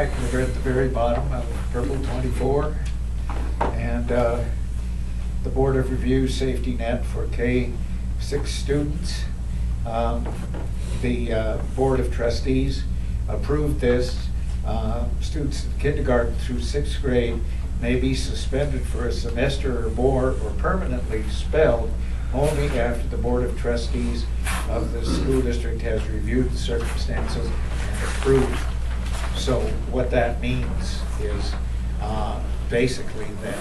back. We're at the very bottom of Purple 24. And the Board of Review Safety Net for K-6 students. The Board of Trustees approved this. Students in kindergarten through 6th grade may be suspended for a semester or more or permanently expelled only after the Board of Trustees of the school district has reviewed the circumstances and approved. So what that means is basically that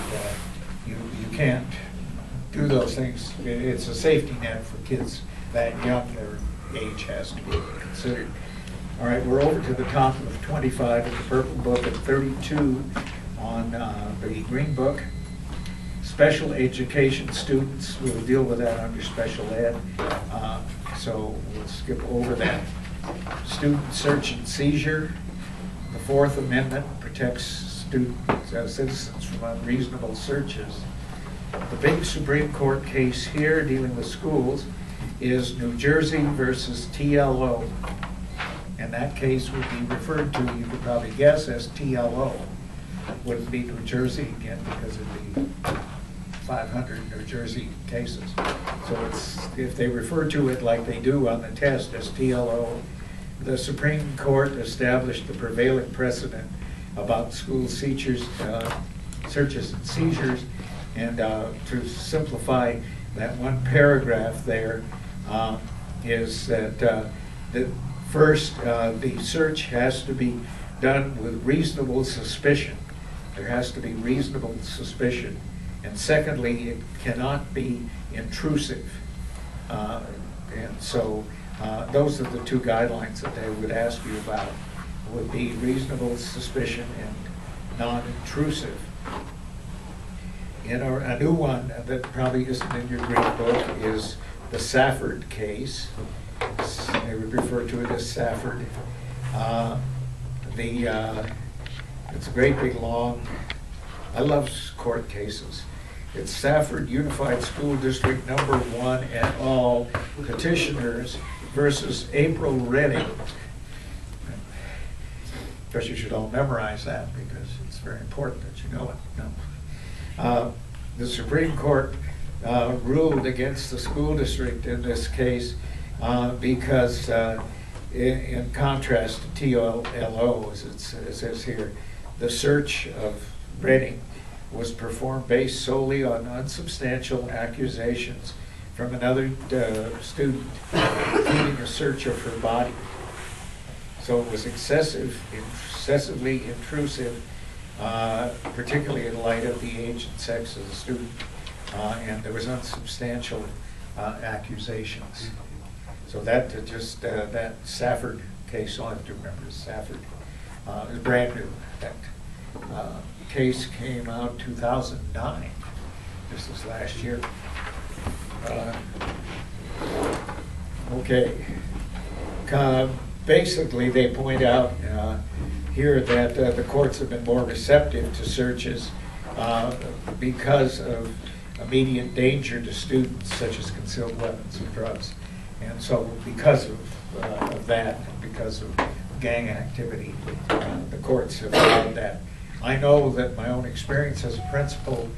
you can't do those things. It's a safety net for kids that young. Their age has to be considered. All right, we're over to the top of 25 in the purple book and 32 on the green book. Special education students, we'll deal with that under special ed. So we'll skip over that. Student search and seizure. The Fourth Amendment protects citizens from unreasonable searches. The big Supreme Court case here dealing with schools is New Jersey versus TLO. And that case would be referred to, you could probably guess, as TLO. Wouldn't be New Jersey again because it'd be 500 New Jersey cases. So it's, if they refer to it like they do on the test as TLO, the Supreme Court established the prevailing precedent about school seizures and seizures. And to simplify that one paragraph there is that first, the search has to be done with reasonable suspicion. There has to be reasonable suspicion. And secondly, it cannot be intrusive. And so those are the two guidelines that they would ask you about, would be reasonable suspicion and non-intrusive. And a new one that probably isn't in your green book is the Safford case. They would refer to it as Safford. It's a great big long, I love court cases. It's Safford Unified School District number 1 et al. Petitioners versus April Redding. Of course, you should all memorize that because it's very important that you know it. No. The Supreme Court ruled against the school district in this case because in contrast to TLO, as it says here, the search of Redding was performed based solely on unsubstantial accusations from another student, including a search of her body. So it was excessively intrusive, particularly in light of the age and sex of the student, and there was unsubstantial accusations. So that that Safford case, all I have to remember is Safford, is brand new. That case came out 2009. This was last year. Okay. Basically, they point out here that the courts have been more receptive to searches because of immediate danger to students, such as concealed weapons and drugs. And so because of that, because of gang activity, the courts have allowed that. I know that my own experience as a principal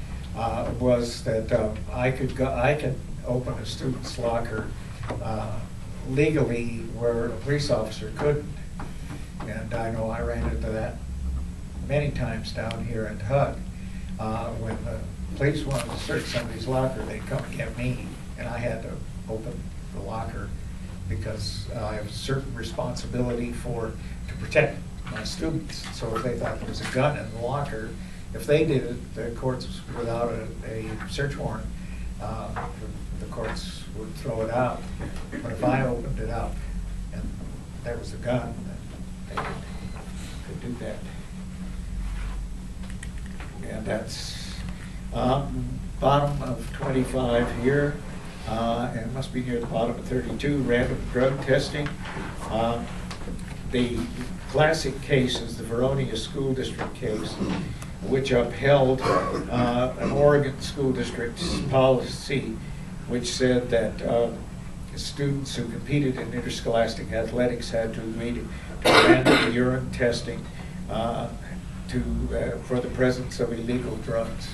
was that I can open a student's locker legally where a police officer couldn't. And I know I ran into that many times down here at HUD. When the police wanted to search somebody's locker, they'd come and get me, and I had to open the locker because I have a certain responsibility to protect my students. So if they thought there was a gun in the locker, if they did it, the courts, without a search warrant, the courts would throw it out. But if I opened it up and there was a gun, then they could do that. And that's bottom of 25 here. And it must be near the bottom of 32, random drug testing. The classic case is the Veronia School District case, which upheld an Oregon school district's policy which said that students who competed in interscholastic athletics had to agree to random urine testing for the presence of illegal drugs.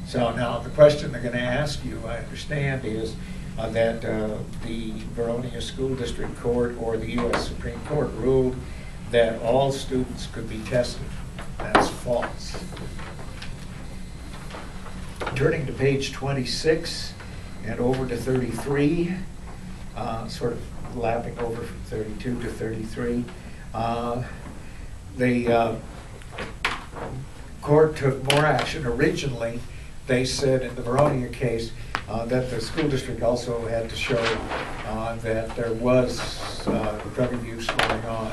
So now the question they're going to ask you, I understand, is that the Vernonia School District Court or the U.S. Supreme Court ruled that all students could be tested. That's false. Turning to page 26 and over to 33, sort of lapping over from 32 to 33, the court took more action. Originally, they said in the Vernonia case that the school district also had to show that there was drug abuse going on,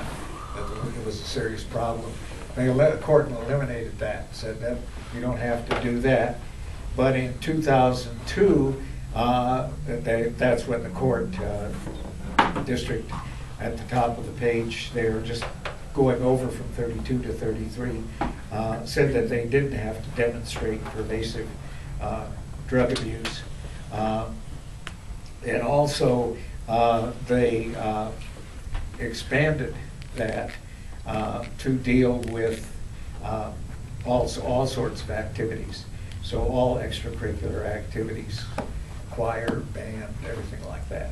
that it was a serious problem. The court eliminated that, said that you don't have to do that. But in 2002, that's when the court district at the top of the page, they were just going over from 32 to 33, said that they didn't have to demonstrate pervasive drug abuse. And also, they expanded that to deal with all sorts of activities. So all extracurricular activities, choir, band, everything like that.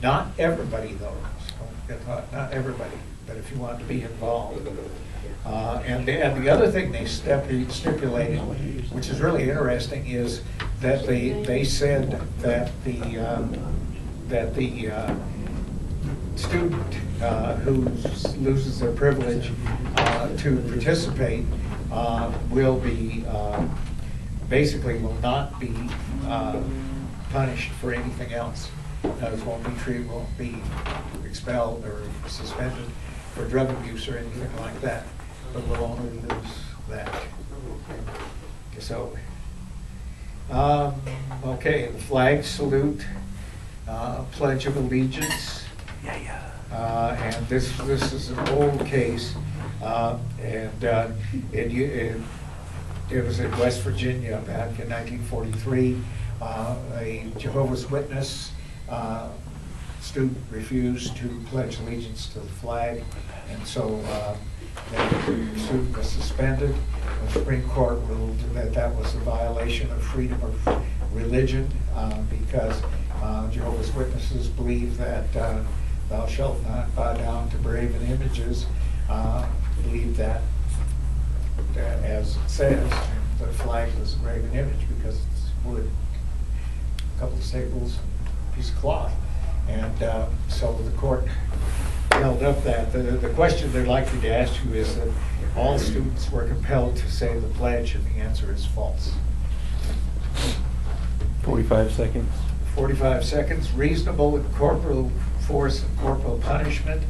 Not everybody, though. Don't get caught. Not everybody, but if you want to be involved. And the other thing they stipulated, which is really interesting, is that they said that the student who loses their privilege to participate will be basically will not be punished for anything else. Won't be expelled or suspended for drug abuse or anything like that, but will only lose that. So, okay, the flag salute, Pledge of Allegiance. And this is an old case, and it was in West Virginia back in 1943. A Jehovah's Witness student refused to pledge allegiance to the flag, and so the student was suspended. The Supreme Court ruled that that was a violation of freedom of religion because Jehovah's Witnesses believe that thou shalt not bow down to graven images, believe that as it says, the flag was a graven image because it's wood, a couple of staples, a piece of cloth. And so the court held up that. The question they're likely to ask you is that all students were compelled to say the pledge, and the answer is false. 45 seconds. 45 seconds. Reasonable and corporal force and corporal punishment.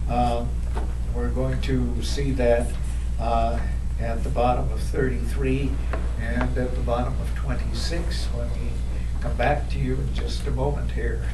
We're going to see that at the bottom of 33 and at the bottom of 26 when we come back to you in just a moment here.